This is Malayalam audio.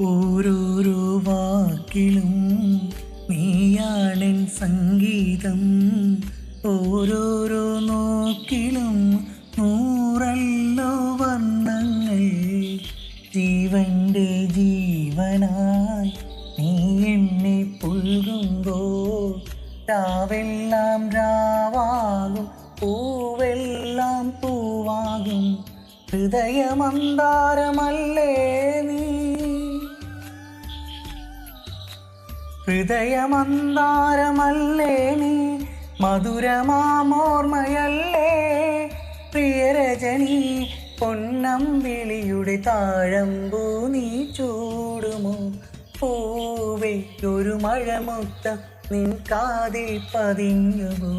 ഓരോരോ വാക്കിലും നീയാണെൻ സംഗീതം, ഓരോരോ നോക്കിലും നൂറല്ലോ വർണ്ണങ്ങൾ. ജീവന്റെ ജീവനായി നീ എന്നെ പുൽകുമ്പോൾ രാവെല്ലാം രാവാകും, പൂവെല്ലാം പൂവാകും. ഹൃദയമന്താരമല്ലേ നീ, ഹൃദയമന്താരമല്ലേ നീ, മധുരമാമോർമ്മയല്ലേ പ്രിയരജനി. പൊന്നമ്പിളിയുടെ താഴമ്പൂ നീ ചൂടുമോ പൂവേ, ഒരു മഴമുത്തം നിൻ കാതിൽ പതിഞ്ഞുവോ?